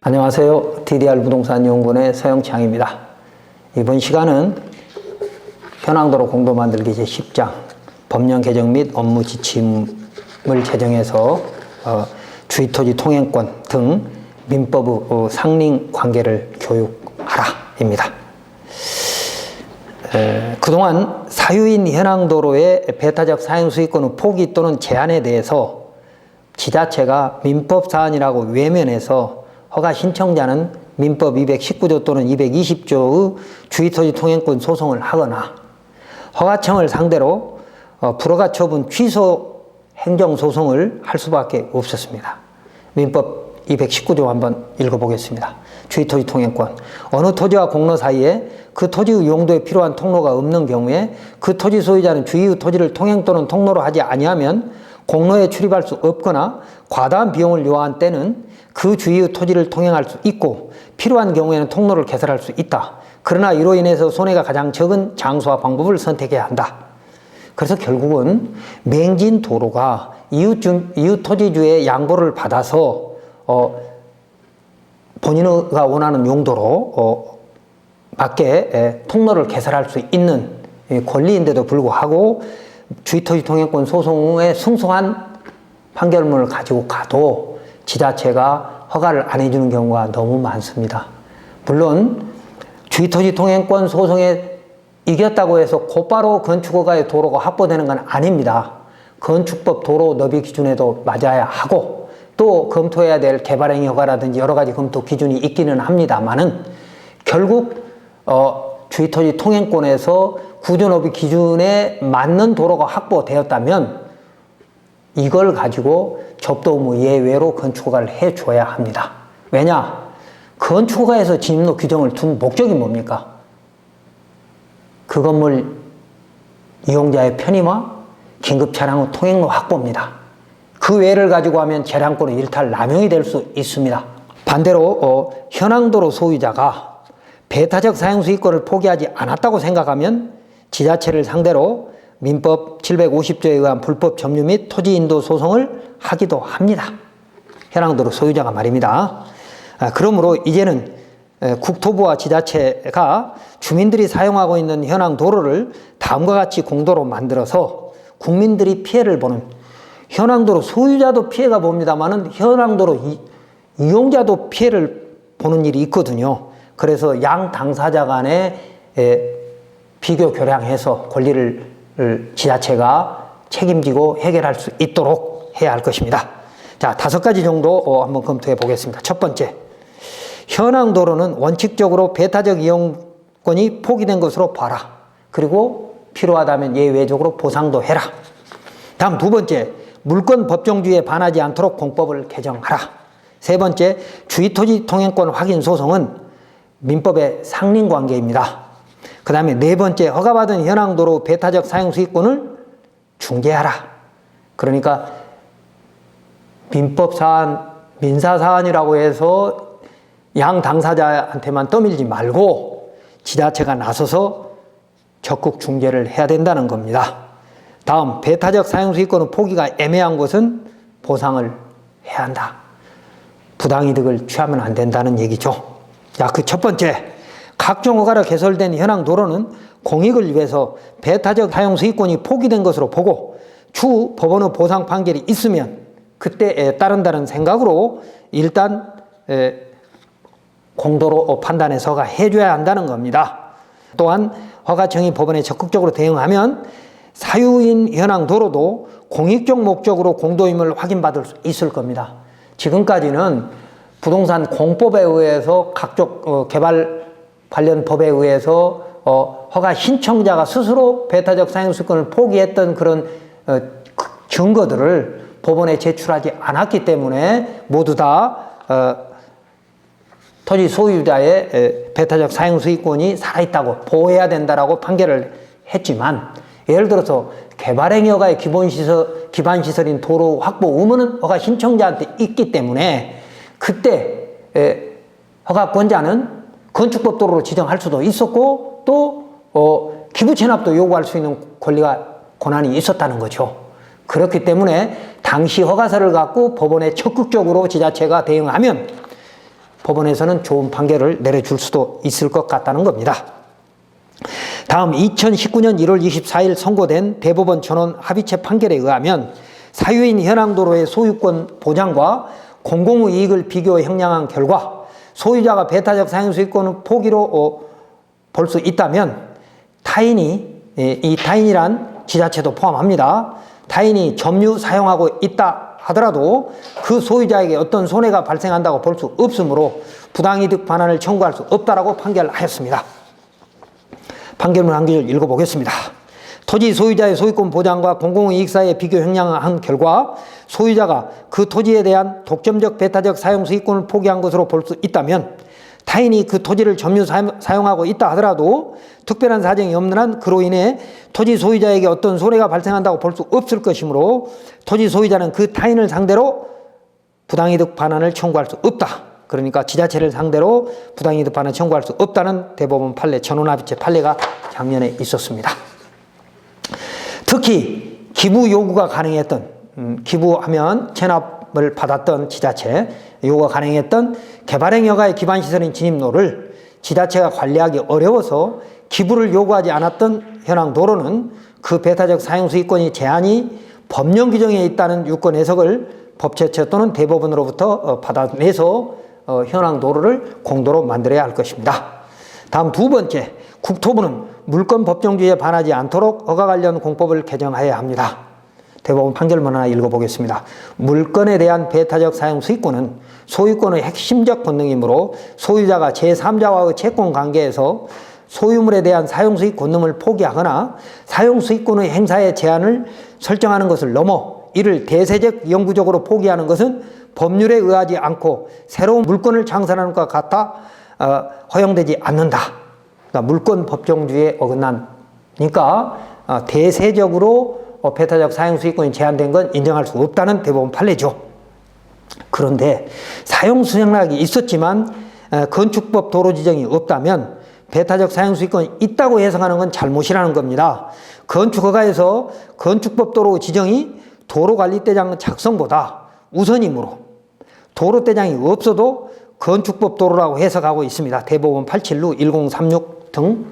안녕하세요. DDR 부동산 연구원의 서영창입니다. 이번 시간은 현황도로 공도 만들기 제10장 법령 개정 및 업무 지침을 제정해서 주의토지 통행권 등 민법의 상링 관계를 교육하라입니다. 그동안 사유인 현황도로의 배타적 사용수익권의 포기 또는 제한에 대해서 지자체가 민법 사안이라고 외면해서 허가 신청자는 민법 219조 또는 220조의 주의토지 통행권 소송을 하거나 허가청을 상대로 불허가 처분 취소 행정소송을 할 수밖에 없었습니다. 민법 219조 한번 읽어보겠습니다. 주의토지 통행권. 어느 토지와 공로 사이에 그 토지의 용도에 필요한 통로가 없는 경우에 그 토지 소유자는 주의의 토지를 통행 또는 통로로 하지 아니하면 공로에 출입할 수 없거나 과다한 비용을 요한 때는 그 주위의 토지를 통행할 수 있고 필요한 경우에는 통로를 개설할 수 있다. 그러나 이로 인해서 손해가 가장 적은 장소와 방법을 선택해야 한다. 그래서 결국은 맹진 도로가 이웃 토지주의 양보를 받아서 본인가 원하는 용도로 밖에 통로를 개설할 수 있는 권리인데도 불구하고 주의토지 통행권 소송에 승소한 판결문을 가지고 가도 지자체가 허가를 안 해주는 경우가 너무 많습니다. 물론 주의토지 통행권 소송에 이겼다고 해서 곧바로 건축허가의 도로가 확보되는 건 아닙니다. 건축법 도로 너비 기준에도 맞아야 하고 또 검토해야 될 개발행위 허가라든지 여러 가지 검토 기준이 있기는 합니다만은 결국 주의토지 통행권에서 구조너비 기준에 맞는 도로가 확보되었다면 이걸 가지고 접도 의무 예외로 건축허가를 해줘야 합니다. 왜냐? 건축허가에서 진입로 규정을 둔 목적이 뭡니까? 그 건물 이용자의 편의와 긴급 차량의 통행로 확보입니다. 그 외를 가지고 하면 차량권의 일탈 남용이 될 수 있습니다. 반대로 현황도로 소유자가 배타적 사용수익권을 포기하지 않았다고 생각하면 지자체를 상대로 민법 750조에 의한 불법 점유 및 토지 인도 소송을 하기도 합니다. 현황도로 소유자가 말입니다. 그러므로 이제는 국토부와 지자체가 주민들이 사용하고 있는 현황도로를 다음과 같이 공도로 만들어서 국민들이 피해를 보는 현황도로 소유자도 피해가 봅니다만은 현황도로 이용자도 피해를 보는 일이 있거든요. 그래서 양 당사자 간에 비교 교량해서 권리를 지자체가 책임지고 해결할 수 있도록 해야 할 것입니다. 자, 5가지 정도 한번 검토해 보겠습니다. 첫 번째, 현황도로는 원칙적으로 배타적 이용권이 포기된 것으로 봐라. 그리고 필요하다면 예외적으로 보상도 해라. 다음 두 번째, 물권 법정주의에 반하지 않도록 공법을 개정하라. 세 번째, 주의토지 통행권 확인 소송은 민법의 상린관계입니다. 그 다음에 네 번째, 허가받은 현황도로 배타적 사용수익권을 중개하라. 그러니까 민법사안, 민사사안이라고 해서 양 당사자한테만 떠밀지 말고 지자체가 나서서 적극 중개를 해야 된다는 겁니다. 다음, 배타적 사용수익권의 포기가 애매한 것은 보상을 해야 한다. 부당이득을 취하면 안 된다는 얘기죠. 자, 그 첫 번째, 각종 허가로 개설된 현황도로는 공익을 위해서 배타적 사용수익권이 포기된 것으로 보고 추후 법원의 보상 판결이 있으면 그때에 따른다는 생각으로 일단 공도로 판단해서 허가해줘야 한다는 겁니다. 또한 허가청이 법원에 적극적으로 대응하면 사유인 현황도로도 공익적 목적으로 공도임을 확인받을 수 있을 겁니다. 지금까지는 부동산 공법에 의해서 각종 개발 관련 법에 의해서 허가 신청자가 스스로 배타적 사용수권을 포기했던 그런 증거들을 법원에 제출하지 않았기 때문에 모두 다 토지 소유자의 배타적 사용수익권이 살아있다고 보호해야 된다라고 판결을 했지만 예를 들어서 개발행위 허가의 기반시설인 도로 확보 의무는 허가 신청자한테 있기 때문에 그때 허가권자는 건축법 도로로 지정할 수도 있었고 또 기부 체납도 요구할 수 있는 권한이 있었다는 거죠. 그렇기 때문에 당시 허가서를 갖고 법원에 적극적으로 지자체가 대응하면 법원에서는 좋은 판결을 내려줄 수도 있을 것 같다는 겁니다. 다음 2019년 1월 24일 선고된 대법원 전원 합의체 판결에 의하면 사유인 현황도로의 소유권 보장과 공공이익을 비교 형량한 결과 소유자가 배타적 사용수익권을 포기로 볼 수 있다면 타인이, 이 타인이란 지자체도 포함합니다. 타인이 점유 사용하고 있다 하더라도 그 소유자에게 어떤 손해가 발생한다고 볼 수 없으므로 부당이득 반환을 청구할 수 없다라고 판결하였습니다. 판결문 한 구절 읽어보겠습니다. 토지 소유자의 소유권 보장과 공공이익 사이의 비교 형량한 결과 소유자가 그 토지에 대한 독점적 배타적 사용 수익권을 포기한 것으로 볼 수 있다면 타인이 그 토지를 점유 사용하고 있다 하더라도 특별한 사정이 없는 한 그로 인해 토지 소유자에게 어떤 손해가 발생한다고 볼 수 없을 것이므로 토지 소유자는 그 타인을 상대로 부당이득 반환을 청구할 수 없다. 그러니까 지자체를 상대로 부당이득 반환을 청구할 수 없다는 대법원 판례, 전원합의체 판례가 작년에 있었습니다. 특히 기부 요구가 가능했던, 기부하면 체납을 받았던 지자체, 요구가 가능했던 개발행 여가의 기반시설인 진입로를 지자체가 관리하기 어려워서 기부를 요구하지 않았던 현황 도로는 그 배타적 사용수익권이 제한이 법령 규정에 있다는 유권 해석을 법제처 또는 대법원으로부터 받아내서 현황 도로를 공도로 만들어야 할 것입니다. 다음 두 번째, 국토부는 물권 법정주의에 반하지 않도록 허가 관련 공법을 개정해야 합니다. 대법원 판결문 하나 읽어보겠습니다. 물권에 대한 배타적 사용 수익권은 소유권의 핵심적 권능이므로 소유자가 제3자와의 채권 관계에서 소유물에 대한 사용 수익 권능을 포기하거나 사용 수익권의 행사의 제한을 설정하는 것을 넘어 이를 대세적 영구적으로 포기하는 것은 법률에 의하지 않고 새로운 물권을 창설하는 것과 같아 허용되지 않는다. 그러니까 물권 법정주의에 어긋나니까 대세적으로 배타적 사용수익권이 제한된 건 인정할 수 없다는 대법원 판례죠. 그런데 사용수익락이 있었지만 건축법 도로 지정이 없다면 배타적 사용수익권이 있다고 해석하는 건 잘못이라는 겁니다. 건축허가에서 건축법 도로 지정이 도로관리대장 작성보다 우선이므로 도로대장이 없어도 건축법 도로라고 해석하고 있습니다. 대법원 876, 1036 등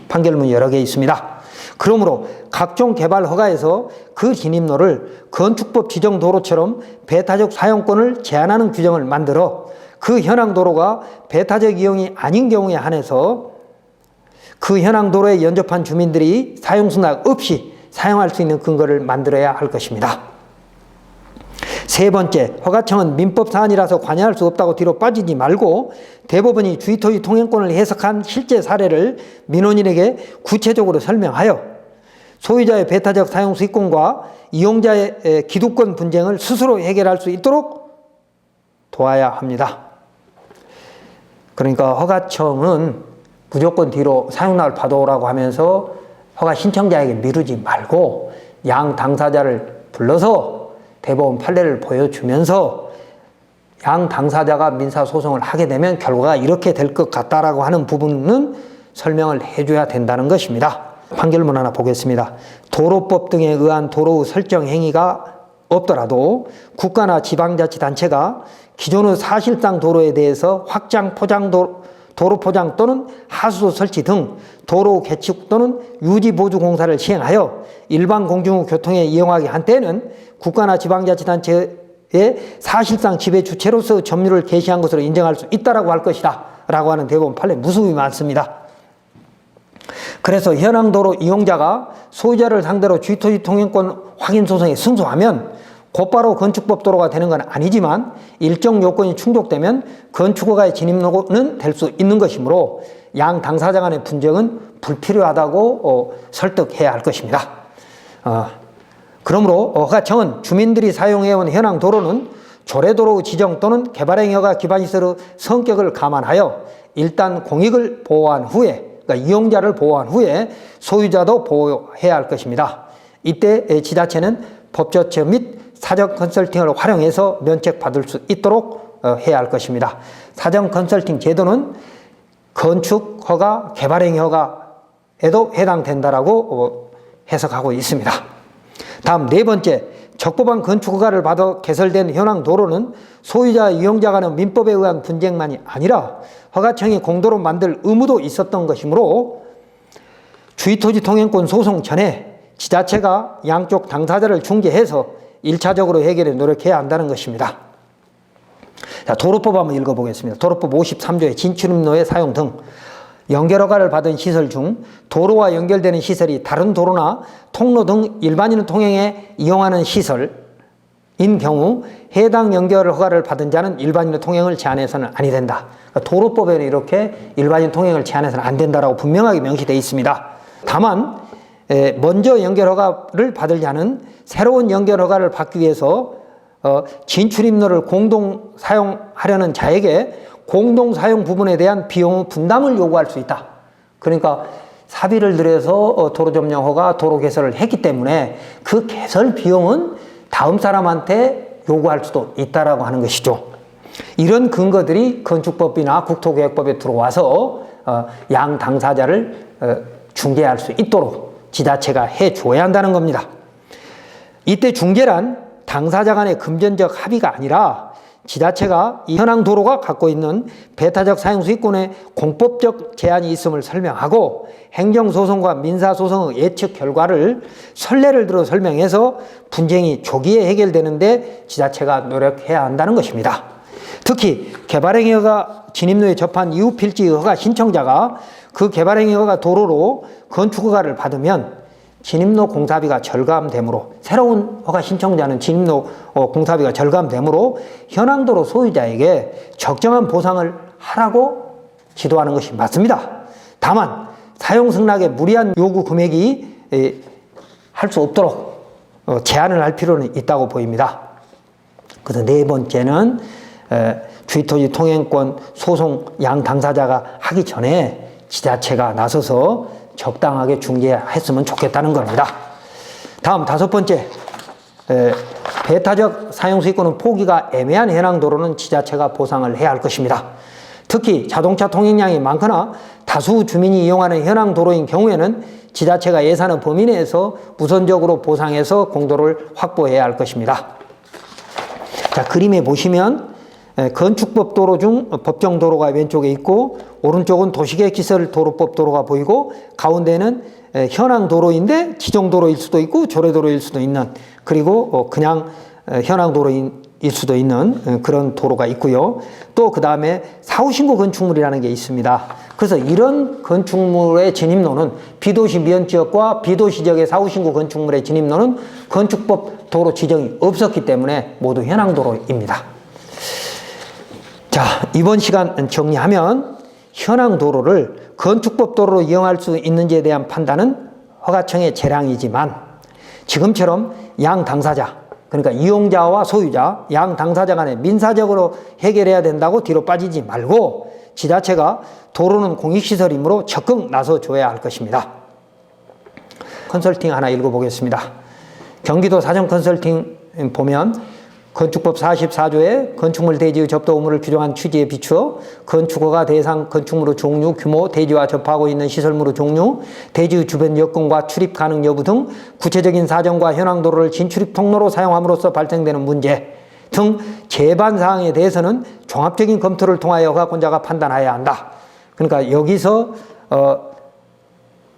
판결문이 여러 개 있습니다. 그러므로 각종 개발 허가에서 그 진입로를 건축법 지정 도로처럼 배타적 사용권을 제한하는 규정을 만들어 그 현황 도로가 배타적 이용이 아닌 경우에 한해서 그 현황 도로에 연접한 주민들이 사용승낙 없이 사용할 수 있는 근거를 만들어야 할 것입니다. 세 번째, 허가청은 민법 사안이라서 관여할 수 없다고 뒤로 빠지지 말고 대법원이 주의토지 통행권을 해석한 실제 사례를 민원인에게 구체적으로 설명하여 소유자의 배타적 사용 수익권과 이용자의 기득권 분쟁을 스스로 해결할 수 있도록 도와야 합니다. 그러니까 허가청은 무조건 뒤로 사용락을 받아오라고 하면서 허가 신청자에게 미루지 말고 양 당사자를 불러서 대법원 판례를 보여주면서 양 당사자가 민사소송을 하게 되면 결과가 이렇게 될 것 같다라고 하는 부분은 설명을 해줘야 된다는 것입니다. 판결문 하나 보겠습니다. 도로법 등에 의한 도로 설정 행위가 없더라도 국가나 지방자치단체가 기존의 사실상 도로에 대해서 확장, 포장, 도로 포장 또는 하수도 설치 등 도로 개축 또는 유지 보수 공사를 시행하여 일반 공중 교통에 이용하게 한 때에는 국가나 지방자치단체의 사실상 지배 주체로서 점유를 개시한 것으로 인정할 수 있다라고 할 것이다 라고 하는 대법원 판례 무수히 많습니다. 그래서 현황도로 이용자가 소유자를 상대로 주토지 통행권 확인 소송에 승소하면 곧바로 건축법 도로가 되는 건 아니지만 일정 요건이 충족되면 건축허가의 진입로는 될 수 있는 것이므로 양 당사자 간의 분쟁은 불필요하다고 설득해야 할 것입니다. 그러므로 허가청은 주민들이 사용해온 현황 도로는 조례도로 지정 또는 개발행위가 기반시설의 성격을 감안하여 일단 공익을 보호한 후에, 그러니까 이용자를 보호한 후에 소유자도 보호해야 할 것입니다. 이때 지자체는 법조처 및 사전 컨설팅을 활용해서 면책받을 수 있도록 해야 할 것입니다. 사전 컨설팅 제도는 건축 허가, 개발행위 허가에도 해당된다라고 해석하고 있습니다. 다음 네 번째, 적법한 건축 허가를 받아 개설된 현황 도로는 소유자, 이용자 간의 민법에 의한 분쟁만이 아니라 허가청이 공도로 만들 의무도 있었던 것이므로 주의토지 통행권 소송 전에 지자체가 양쪽 당사자를 중재해서 1차적으로 해결에 노력해야 한다는 것입니다. 자, 도로법 한번 읽어보겠습니다. 도로법 53조의 진출입로의 사용 등 연결허가를 받은 시설 중 도로와 연결되는 시설이 다른 도로나 통로 등 일반인 통행에 이용하는 시설인 경우 해당 연결허가를 받은 자는 일반인 통행을 제한해서는 아니 된다. 그러니까 도로법에는 이렇게 일반인 통행을 제한해서는 안 된다라고 분명하게 명시되어 있습니다. 다만 먼저 연결허가를 받을 자는 새로운 연결허가를 받기 위해서 진출입로를 공동 사용하려는 자에게 공동 사용 부분에 대한 비용 분담을 요구할 수 있다. 그러니까 사비를 들여서 도로 점령 허가, 도로 개설을 했기 때문에 그 개설 비용은 다음 사람한테 요구할 수도 있다라고 하는 것이죠. 이런 근거들이 건축법이나 국토계획법에 들어와서 양 당사자를 중재할 수 있도록 지자체가 해줘야 한다는 겁니다. 이때 중재란 당사자 간의 금전적 합의가 아니라 지자체가 이 현황 도로가 갖고 있는 배타적 사용 수익권에 공법적 제한이 있음을 설명하고 행정소송과 민사소송의 예측 결과를 선례를 들어 설명해서 분쟁이 조기에 해결되는데 지자체가 노력해야 한다는 것입니다. 특히 개발행위허가 진입로에 접한 이후 필지 허가 신청자가 그 개발행위허가 도로로 건축허가를 받으면 진입로 공사비가 절감되므로 새로운 허가 신청자는 진입로 공사비가 절감되므로 현황도로 소유자에게 적정한 보상을 하라고 지도하는 것이 맞습니다. 다만 사용 승낙에 무리한 요구 금액이 할 수 없도록 제한을 할 필요는 있다고 보입니다. 그래서 네 번째는 주의토지 통행권 소송 양 당사자가 하기 전에 지자체가 나서서 적당하게 중재했으면 좋겠다는 겁니다. 다음 다섯 번째, 배타적 사용수익권은 포기가 애매한 해당도로는 지자체가 보상을 해야 할 것입니다. 특히 자동차 통행량이 많거나 다수 주민이 이용하는 현황도로인 경우에는 지자체가 예산의 범위 내에서 우선적으로 보상해서 공도를 확보해야 할 것입니다. 자, 그림에 보시면 건축법 도로 중 법정 도로가 왼쪽에 있고 오른쪽은 도시계획시설 도로법 도로가 보이고 가운데는 현황 도로인데 지정 도로일 수도 있고 조례 도로일 수도 있는, 그리고 그냥 현황 도로일 수도 있는 그런 도로가 있고요. 또 그 다음에 사후신고 건축물이라는 게 있습니다. 그래서 이런 건축물의 진입로는 비도시 미연지역과 비도시 지역의 사후신고 건축물의 진입로는 건축법 도로 지정이 없었기 때문에 모두 현황 도로입니다. 자, 이번 시간 정리하면 현황 도로를 건축법 도로로 이용할 수 있는지에 대한 판단은 허가청의 재량이지만 지금처럼 양 당사자, 그러니까 이용자와 소유자, 양 당사자 간에 민사적으로 해결해야 된다고 뒤로 빠지지 말고 지자체가 도로는 공익시설이므로 적극 나서줘야 할 것입니다. 컨설팅 하나 읽어보겠습니다. 경기도 사전 컨설팅 보면 건축법 44조에 건축물 대지의 접도 의무를 규정한 취지에 비추어 건축허가 대상 건축물의 종류, 규모, 대지와 접하고 있는 시설물의 종류, 대지의 주변 여건과 출입 가능 여부 등 구체적인 사정과 현황도로를 진출입 통로로 사용함으로써 발생되는 문제 등 제반 사항에 대해서는 종합적인 검토를 통하여 허가권자가 판단해야 한다. 그러니까 여기서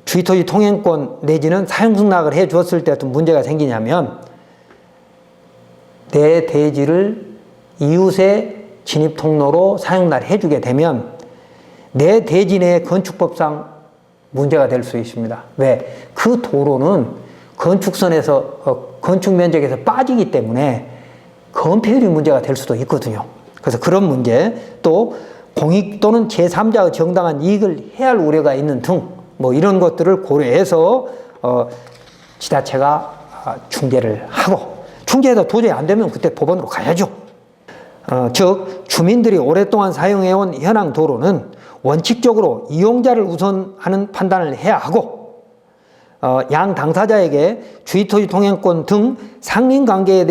주의토지 통행권 내지는 사용승낙을 해 주었을 때 어떤 문제가 생기냐면 내 대지를 이웃의 진입 통로로 사용날 해주게 되면 내 대지 내에 건축법상 문제가 될 수 있습니다. 왜? 그 도로는 건축선에서 건축 면적에서 빠지기 때문에 건폐율이 문제가 될 수도 있거든요. 그래서 그런 문제, 또 공익 또는 제3자의 정당한 이익을 해할 우려가 있는 등 뭐 이런 것들을 고려해서 지자체가 중재를 하고, 중재해도 도저히 안 되면 그때 법원으로 가야죠. 즉 주민들이 오랫동안 사용해온 현황 도로는 원칙적으로 이용자를 우선하는 판단을 해야 하고, 양 당사자에게 주의토지 통행권 등 상린관계에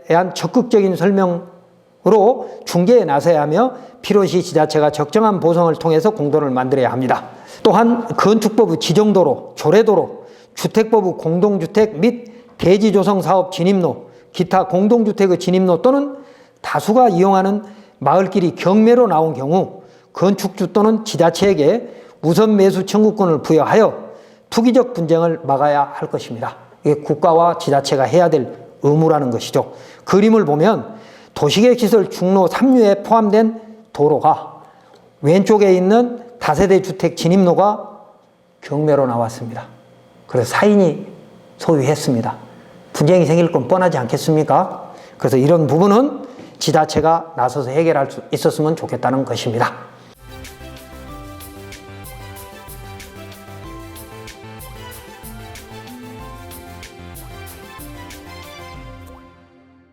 대한 적극적인 설명으로 중재에 나서야 하며 필요시 지자체가 적정한 보상을 통해서 공도를 만들어야 합니다. 또한 건축법의 지정도로, 조례도로, 주택법의 공동주택 및 대지조성사업 진입로, 기타 공동주택의 진입로 또는 다수가 이용하는 마을길이 경매로 나온 경우 건축주 또는 지자체에게 우선 매수 청구권을 부여하여 투기적 분쟁을 막아야 할 것입니다. 이게 국가와 지자체가 해야 될 의무라는 것이죠. 그림을 보면 도시계획시설 중로 3류에 포함된 도로가 왼쪽에 있는 다세대 주택 진입로가 경매로 나왔습니다. 그래서 사인이 소유했습니다. 분쟁이 생길 건 뻔하지 않겠습니까? 그래서 이런 부분은 지자체가 나서서 해결할 수 있었으면 좋겠다는 것입니다.